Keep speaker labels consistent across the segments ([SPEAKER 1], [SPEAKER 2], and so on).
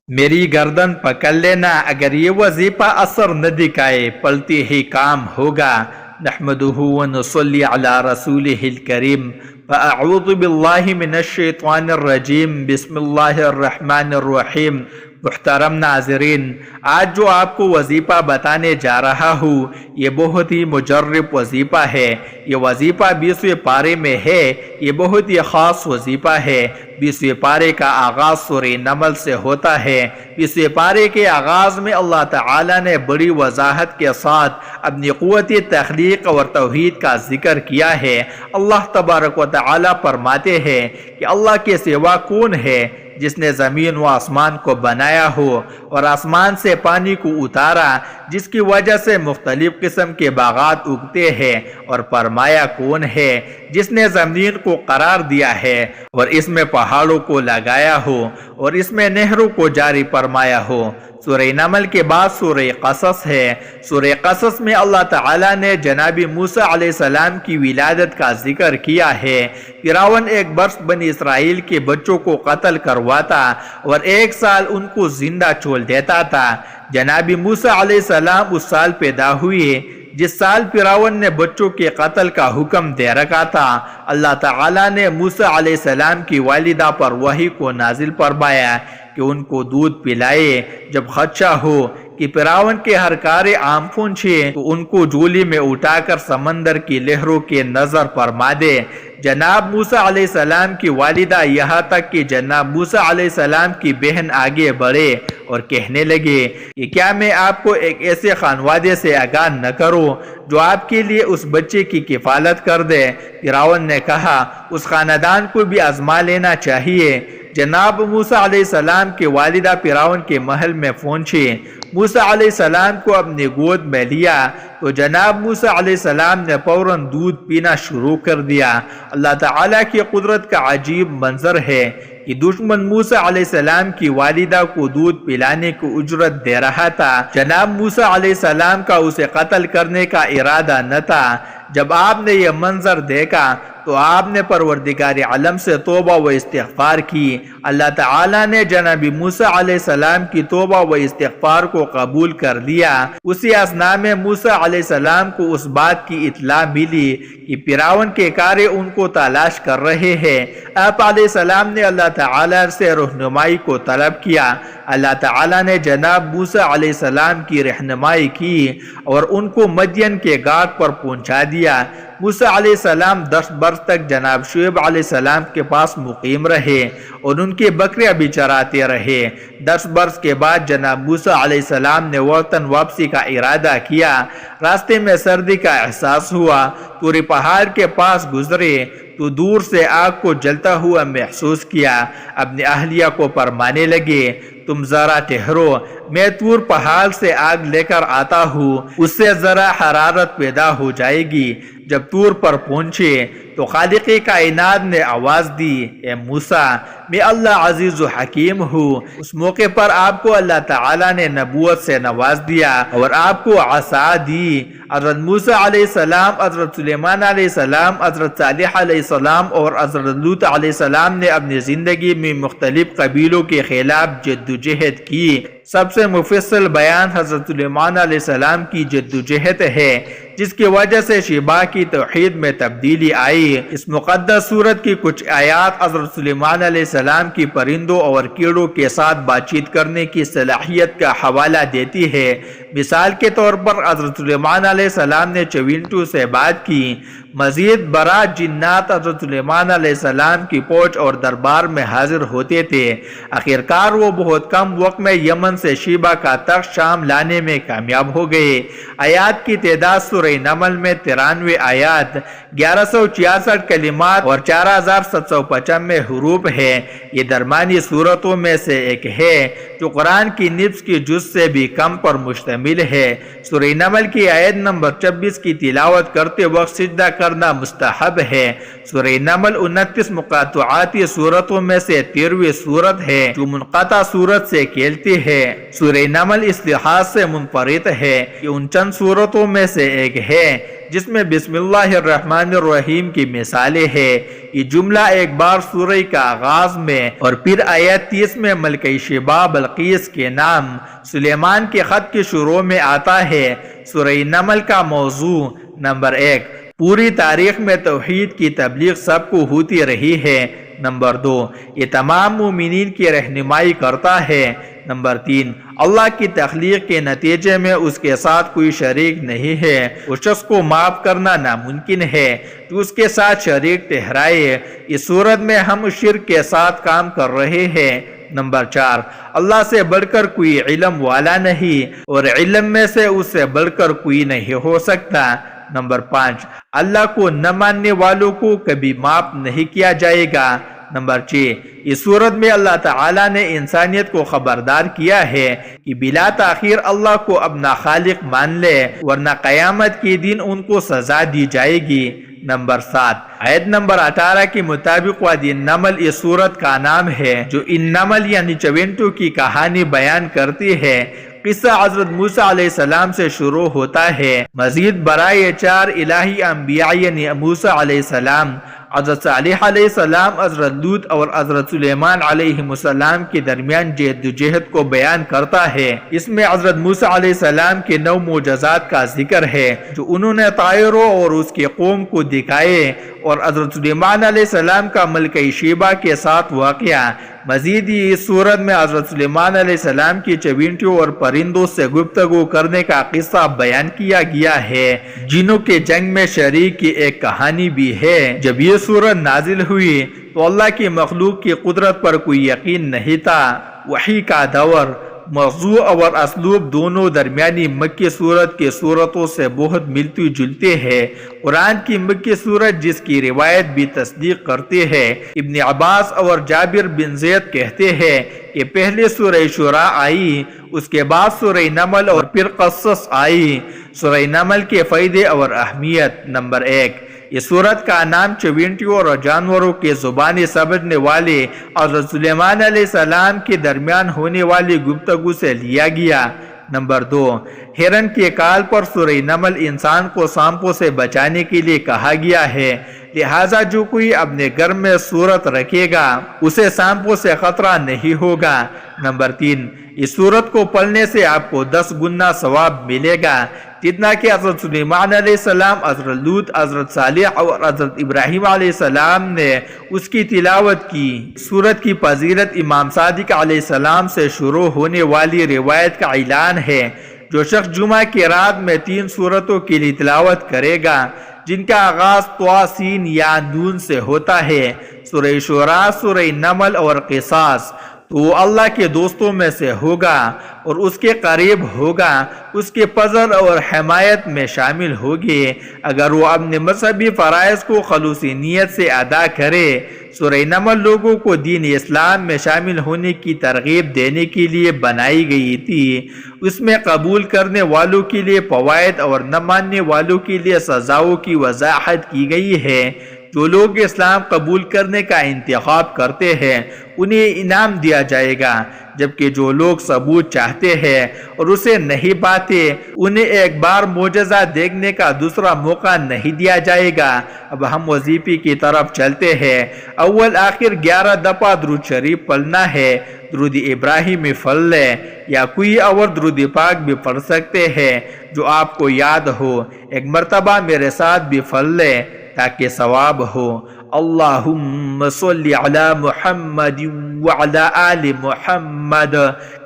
[SPEAKER 1] میری گردن پکڑ لینا، اگر یہ وظیفہ اثر نہ دکھائے پلتے ہی کام ہوگا۔ نحمدہ ونصلی علی رسولہ الکریم۔ فاعوذ باللہ من الشیطان الرجیم، بسم اللہ الرحمن الرحیم۔ محترم ناظرین، آج جو آپ کو وظیفہ بتانے جا رہا ہوں یہ بہت ہی مجرب وظیفہ ہے۔ یہ وظیفہ 20ویں پارے میں ہے۔ یہ بہت ہی خاص وظیفہ ہے۔ 20ویں پارے کا آغاز سورہ نمل سے ہوتا ہے۔ 20ویں پارے کے آغاز میں اللہ تعالی نے بڑی وضاحت کے ساتھ اپنی قوت تخلیق اور توحید کا ذکر کیا ہے۔ اللہ تبارک و تعالی فرماتے ہیں کہ اللہ کے سوا کون ہے جس نے زمین و آسمان کو بنایا ہو اور آسمان سے پانی کو اتارا جس کی وجہ سے مختلف قسم کے باغات اگتے ہیں، اور فرمایا کون ہے جس نے زمین کو قرار دیا ہے اور اس میں پہاڑوں کو لگایا ہو اور اس میں نہروں کو جاری فرمایا ہو۔ سورہ نمل کے بعد سورہ قصص ہے۔ سورہ قصص میں اللہ تعالی نے جناب موسیٰ علیہ السلام کی ولادت کا ذکر کیا ہے۔ فرعون ایک برس بنی اسرائیل کے بچوں کو قتل کرواتا اور 1 سال ان کو زندہ چھوڑ دیتا تھا۔ جناب موسیٰ علیہ السلام اس سال پیدا ہوئے جس سال فرعون نے بچوں کے قتل کا حکم دے رکھا تھا۔ اللہ تعالی نے موسیٰ علیہ السلام کی والدہ پر وحی کو نازل فرمایا کہ ان کو دودھ پلائے۔ جب خدشہ ہو کہ فرعون کے ہر کار عام پہنچے تو ان کو جولی میں اٹھا کر سمندر کی لہروں کے نظر فرما دے۔ جناب موسیٰ علیہ السلام کی والدہ یہاں تک کہ جناب موسیٰ علیہ السلام کی بہن آگے بڑھے اور کہنے لگے کہ کیا میں آپ کو ایک ایسے خانوادے سے آگاہ نہ کروں جو آپ کے لیے اس بچے کی کفالت کر دے؟ فرعون نے کہا اس خاندان کو بھی آزما لینا چاہیے۔ جناب موسیٰ علیہ السلام کے والدہ فرعون کے محل میں پہنچے۔ موسیٰ علیہ السلام کو اپنی گود میں لیا تو جناب موسیٰ علیہ السلام نے فوراً دودھ پینا شروع کر دیا۔ اللہ تعالیٰ کی قدرت کا عجیب منظر ہے کہ دشمن موسیٰ علیہ السلام کی والدہ کو دودھ پلانے کی اجرت دے رہا تھا۔ جناب موسیٰ علیہ السلام کا اسے قتل کرنے کا ارادہ نہ تھا۔ جب آپ نے یہ منظر دیکھا تو آپ نے پروردگار عالم سے توبہ و استغفار کی۔ اللہ تعالیٰ نے جناب موسیٰ علیہ السلام کی توبہ و استغفار کو قبول کر لیا۔ اسی اثناء میں موسیٰ علیہ السلام کو اس بات کی اطلاع ملی کہ فرعون کے کارے ان کو تلاش کر رہے ہیں۔ آپ علیہ السلام نے اللہ تعالیٰ سے رہنمائی کو طلب کیا۔ اللہ تعالیٰ نے جناب موسیٰ علیہ السلام کی رہنمائی کی اور ان کو مدین کے گھاٹ پر پہنچا دیا۔ موسیٰ علیہ السلام 10 برس تک جناب شعیب علیہ السلام کے پاس مقیم رہے اور ان کی بکریاں بھی چراتے رہے۔ 10 برس کے بعد جناب موسیٰ علیہ السلام نے وطن واپسی کا ارادہ کیا۔ راستے میں سردی کا احساس ہوا۔ طور پہاڑ کے پاس گزرے تو دور سے آگ کو جلتا ہوا محسوس کیا۔ اپنی اہلیہ کو فرمانے لگے تم ذرا ٹھہرو، میں طور پہاڑ سے آگ لے کر آتا ہوں، اس سے ذرا حرارت پیدا ہو جائے گی۔ جب طور پر پہنچے تو خالق کائنات نے آواز دی اے موسیٰ میں اللہ عزیز و حکیم ہوں۔ اس موقع پر آپ کو اللہ تعالیٰ نے نبوت سے نواز دیا اور آپ کو عصا دی۔ حضرت موسیٰ علیہ السلام، حضرت سلیمان علیہ السلام، حضرت صالح علیہ السلام اور حضرت لوط علیہ السلام نے اپنی زندگی میں مختلف قبیلوں کے خلاف جدوجہد کی۔ سب سے مفصل بیان حضرت سلیمان علیہ السلام کی جدوجہد ہے جس کی وجہ سے شیبہ کی توحید میں تبدیلی آئی۔ اس مقدس سورت کی کچھ آیات حضرت سلیمان علیہ السلام کی پرندوں اور کیڑوں کے ساتھ بات چیت کرنے کی صلاحیت کا حوالہ دیتی ہے۔ مثال کے طور پر حضرت سلیمان علیہ السلام نے چوینٹوں سے بات کی۔ مزید برآں جنات حضرت سلیمان علیہ السلام کی پہنچ اور دربار میں حاضر ہوتے تھے۔ آخرکار وہ بہت کم وقت میں یمن سے شیبہ کا تخت شام لانے میں کامیاب ہو گئے۔ آیات کی تعداد سورہ نمل میں 93 آیات، 1166 کلمات اور 4795 حروف ہے۔ یہ درمیانی سورتوں میں سے ایک ہے جو قرآن کی نصف کی جز سے بھی کم پر مشتمل ہے۔ سورہ نمل کی آیت نمبر 26 کی تلاوت کرتے وقت سجدہ کرنا مستحب ہے۔ سورہ نمل 29 مقاطعاتی سورتوں میں سے 13ویں سورت ہے جو منقطع سورت سے کھیلتی ہے۔ سورہ نمل اس لحاظ سے منفرد ہے کہ ان چند سورتوں میں سے ایک ہے جس میں بسم اللہ الرحمن الرحیم کی مثالیں ہیں۔ یہ جملہ ایک بار سورہ کا آغاز میں اور پھر آیت 30 میں ملکہ شیبہ بلقیس کے نام سلیمان کے خط کے شروع میں آتا ہے۔ سورہ نمل کا موضوع نمبر 1، پوری تاریخ میں توحید کی تبلیغ سب کو ہوتی رہی ہے۔ نمبر 2، یہ تمام مومنین کی رہنمائی کرتا ہے۔ نمبر 3، اللہ کی تخلیق کے نتیجے میں اس کے ساتھ کوئی شریک نہیں ہے، اس شخص کو معاف کرنا ناممکن ہے جو اس کے ساتھ شریک ٹھہرائے۔ اس صورت میں ہم شرک کے ساتھ کام کر رہے ہیں۔ نمبر 4، اللہ سے بڑھ کر کوئی علم والا نہیں اور علم میں سے اس سے بڑھ کر کوئی نہیں ہو سکتا۔ نمبر 5، اللہ کو نہ ماننے والوں کو کبھی معاف نہیں کیا جائے گا۔ نمبر 6، اس صورت میں اللہ تعالیٰ نے انسانیت کو خبردار کیا ہے کہ بلا تاخیر اللہ کو اپنا خالق مان لے ورنہ قیامت کے دن ان کو سزا دی جائے گی۔ نمبر 7، آیت نمبر 18 کے مطابق وادی النمل اس صورت کا نام ہے جو ان نمل یعنی چوینٹوں کی کہانی بیان کرتی ہے۔ قصہ حضرت موسیٰ علیہ السلام سے شروع ہوتا ہے۔ مزید برائے 4 الہی انبیاء یعنی موسیٰ علیہ السلام، حضرت صالح علیہ السلام، حضرت لوط اور حضرت سلیمان علیہ السلام کے درمیان جہد و جہد کو بیان کرتا ہے۔ اس میں حضرت موسیٰ علیہ السلام کے 9 معجزات کا ذکر ہے جو انہوں نے طائروں اور اس کے قوم کو دکھائے، اور حضرت سلیمان علیہ السلام کا ملکہ شیبہ کے ساتھ واقعہ۔ مزید اس صورت میں حضرت سلیمان علیہ السلام کی چوینٹوں اور پرندوں سے گفتگو کرنے کا قصہ بیان کیا گیا ہے۔ جنوں کے جنگ میں شریک کی ایک کہانی بھی ہے۔ جب یہ صورت نازل ہوئی تو اللہ کی مخلوق کی قدرت پر کوئی یقین نہیں تھا۔ وحی کا دور، موضوع اور اسلوب دونوں درمیانی مکی صورت کی صورتوں سے بہت ملتی جلتے ہیں۔ قرآن کی مکی صورت جس کی روایت بھی تصدیق کرتے ہیں، ابن عباس اور جابر بن زید کہتے ہیں کہ پہلے سورہ شورى آئی، اس کے بعد سورہ نمل اور پھر قصص آئی۔ سورہ نمل کے فائدے اور اہمیت۔ نمبر 1، اس سورت کا نام چوینٹیوں اور جانوروں کے زبانی سمجھنے والے حضرت سلیمان علیہ السلام کے درمیان ہونے والی گفتگو سے لیا گیا۔ نمبر 2، ہرن کے کال پر سورہ نمل انسان کو سانپوں سے بچانے کے لیے کہا گیا ہے، لہٰذا جو کوئی اپنے گھر میں سورت رکھے گا اسے سانپوں سے خطرہ نہیں ہوگا۔ نمبر 3، اس سورت کو پڑھنے سے آپ کو 10 گنا ثواب ملے گا، جتنا کہ حضرت سلیمان علیہ السلام، حضرت لوط، حضرت صالح اور حضرت ابراہیم علیہ السلام نے اس کی تلاوت کی۔ سورت کی فضیلت امام صادق علیہ السلام سے شروع ہونے والی روایت کا اعلان ہے۔ جو شخص جمعہ کی رات میں 3 سورتوں کے لیے تلاوت کرے گا جن کا آغاز طٰ سین یا نون سے ہوتا ہے، سورہ شورى، سورہ نمل اور قصاص، تو وہ اللہ کے دوستوں میں سے ہوگا اور اس کے قریب ہوگا، اس کے فضل اور حمایت میں شامل ہوگی اگر وہ اپنے مذہبی فرائض کو خلوصی نیت سے ادا کرے۔ سورہ نمل لوگوں کو دین اسلام میں شامل ہونے کی ترغیب دینے کے لیے بنائی گئی تھی۔ اس میں قبول کرنے والوں کے لیے فوائد اور نہ ماننے والوں کے لیے سزاؤں کی وضاحت کی گئی ہے۔ جو لوگ اسلام قبول کرنے کا انتخاب کرتے ہیں انہیں انعام دیا جائے گا، جبکہ جو لوگ ثبوت چاہتے ہیں اور اسے نہیں پاتے انہیں ایک بار معجزہ دیکھنے کا دوسرا موقع نہیں دیا جائے گا۔ اب ہم وظیفے کی طرف چلتے ہیں۔ اول آخر 11 دفعہ درود شریف پڑھنا ہے۔ درود ابراہیمی پڑھ لیں یا کوئی اور درود پاک بھی پڑھ سکتے ہیں جو آپ کو یاد ہو۔ ایک مرتبہ میرے ساتھ بھی پڑھ لیں تاکہ ثواب ہو۔ اللہم صلی علی محمد وعلی آل محمد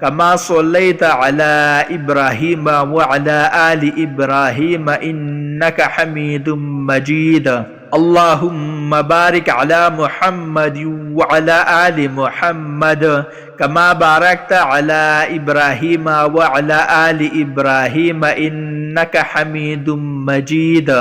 [SPEAKER 1] کما صلیت علی ابراہیم وعلی آل ابراہیم انک حمید مجید۔ اللہم بارک علی محمد وعلی آل محمد کما بارکت علی ابراہیم وعلی آل ابراہیم انک حمید مجید۔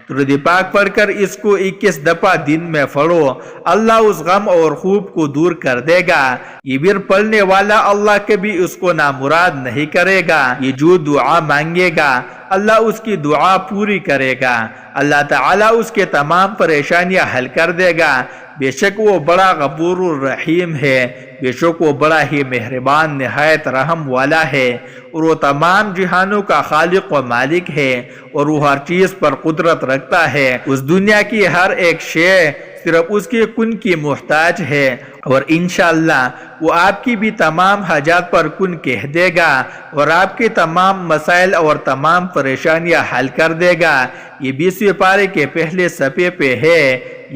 [SPEAKER 1] درود پاک پڑھ کر اس کو 21 دفعہ دن میں پڑھو، اللہ اس غم اور خوب کو دور کر دے گا۔ یہ ورد پڑھنے والا اللہ کبھی اس کو نامراد نہیں کرے گا۔ یہ جو دعا مانگے گا اللہ اس کی دعا پوری کرے گا۔ اللہ تعالیٰ اس کے تمام پریشانیاں حل کر دے گا۔ بے شک وہ بڑا غفور الرحیم ہے، بے شک وہ بڑا ہی مہربان نہایت رحم والا ہے، اور وہ تمام جہانوں کا خالق و مالک ہے، اور وہ ہر چیز پر قدرت رکھتا ہے۔ اس دنیا کی ہر ایک شے صرف اس کے کن کی محتاج ہے، اور انشاءاللہ وہ آپ کی بھی تمام حاجات پر کن کہہ دے گا، اور آپ کے تمام مسائل اور تمام پریشانیاں حل کر دے گا۔ یہ 20ویں پارے کے پہلے صفحے پہ ہے،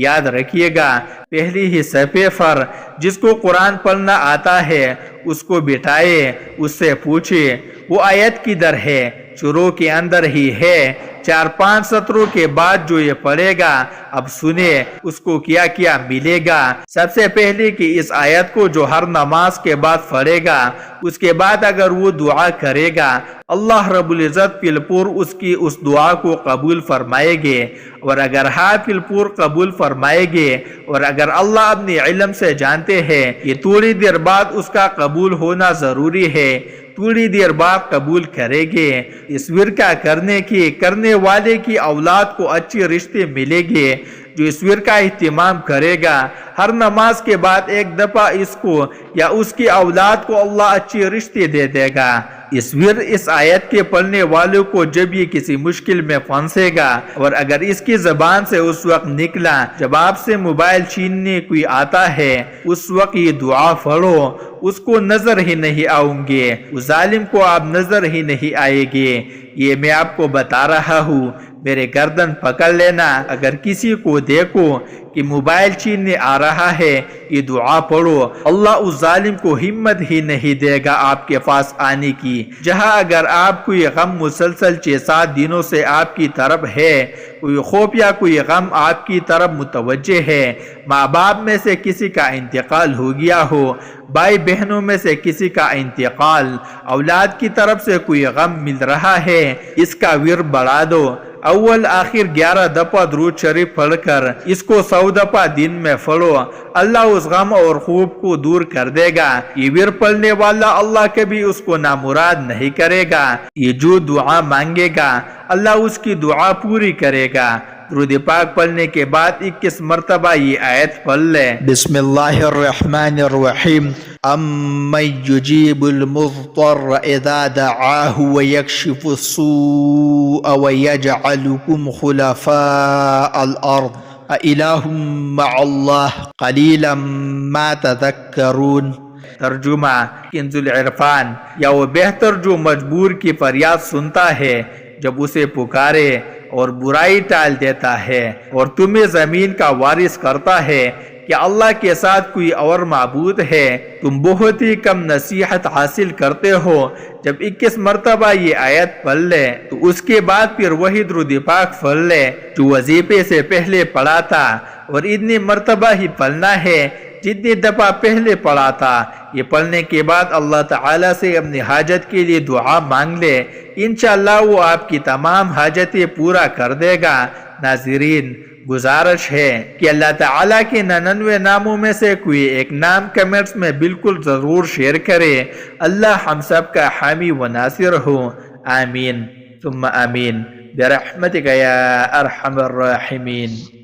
[SPEAKER 1] یاد رکھیے گا۔ پہلی ہی صفحے پر جس کو قرآن پڑھنا آتا ہے اس کو بٹھائے، اس سے پوچھے وہ آیت کدھر ہے، شروع کے اندر ہی ہے، 4-5 سطروں کے بعد جو یہ پڑھے گا اب سنے اس کو کیا کیا ملے گا۔ سب سے پہلے کہ اس آیت کو جو ہر نماز کے بعد پڑھے گا، اس کے بعد اگر وہ دعا کرے گا اللہ رب العزت فی اس کی اس دعا کو قبول فرمائے گے، اور اگر ہاں فی قبول فرمائے گے، اور اگر اللہ اپنے علم سے جانتے ہیں یہ تھوڑی دیر بعد اس کا قبول ہونا ضروری ہے، تھوڑی دیر بعد قبول کرے گے۔ اس ورقہ کرنے والے کی اولاد کو اچھے رشتے ملے گے، جو اس ورقہ اہتمام کرے گا ہر نماز کے بعد ایک دفعہ اس کو یا اس کی اولاد کو اللہ اچھے رشتے دے دے گا۔ اس آیت کے پڑھنے والوں کو جب یہ کسی مشکل میں پھنسے گا، اور اگر اس کی زبان سے اس وقت نکلا جب آپ سے موبائل چھیننے کوئی آتا ہے، اس وقت یہ دعا پڑھو، اس کو نظر ہی نہیں آؤں گے، اس ظالم کو آپ نظر ہی نہیں آئے گے۔ یہ میں آپ کو بتا رہا ہوں، میرے گردن پکڑ لینا، اگر کسی کو دیکھو کہ موبائل چھیننے آ رہا ہے یہ دعا پڑھو، اللہ اس ظالم کو ہمت ہی نہیں دے گا آپ کے پاس آنے کی۔ جہاں اگر آپ کوئی غم مسلسل 6-7 دنوں سے آپ کی طرف ہے، کوئی خوف یا کوئی غم آپ کی طرف متوجہ ہے، ماں باپ میں سے کسی کا انتقال ہو گیا ہو، بھائی بہنوں میں سے کسی کا انتقال، اولاد کی طرف سے کوئی غم مل رہا ہے، اس کا ورد بڑھا دو۔ اول آخر 11 دفعہ درود شریف پڑھ کر اس کو 100 دفعہ دن میں پڑھو، اللہ اس غم اور خوف کو دور کر دے گا۔ یہ ورد پڑھنے والا اللہ کبھی اس کو نامراد نہیں کرے گا، یہ جو دعا مانگے گا اللہ اس کی دعا پوری کرے گا۔ درود پاک پڑھنے کے بعد 21 مرتبہ یہ آیت پڑھ لے۔ بسم اللہ الرحمن الرحیم، امن یجیب المضطر اذا دعاہ ویکشف السوء ویجعلکم خلفاء الارض اِلہ مع اللہ قلیلا ما تذکرون۔ ترجمہ کنز العرفان، یا وہ بہتر جو مجبور کی فریاد سنتا ہے جب اسے پکارے اور برائی ٹال دیتا ہے، اور تمہیں زمین کا وارث کرتا ہے کہ اللہ کے ساتھ کوئی اور معبود ہے، تم بہت ہی کم نصیحت حاصل کرتے ہو۔ جب 21 مرتبہ یہ آیت پڑھ لے تو اس کے بعد پھر وہی درود پاک پڑھ لے جو وظیفے سے پہلے پڑھا تھا، اور اتنی مرتبہ ہی پڑھنا ہے جتنی دفعہ پہلے پڑھا تھا۔ یہ پڑھنے کے بعد اللہ تعالیٰ سے اپنی حاجت کے لیے دعا مانگ لے، انشاءاللہ وہ آپ کی تمام حاجتیں پورا کر دے گا۔ ناظرین، گزارش ہے کہ اللہ تعالیٰ کے 99 ناموں میں سے کوئی ایک نام کمنٹس میں بالکل ضرور شیئر کرے۔ اللہ ہم سب کا حامی و ناصر ہو، آمین ثم آمین برحمتک یا ارحم الراحمین۔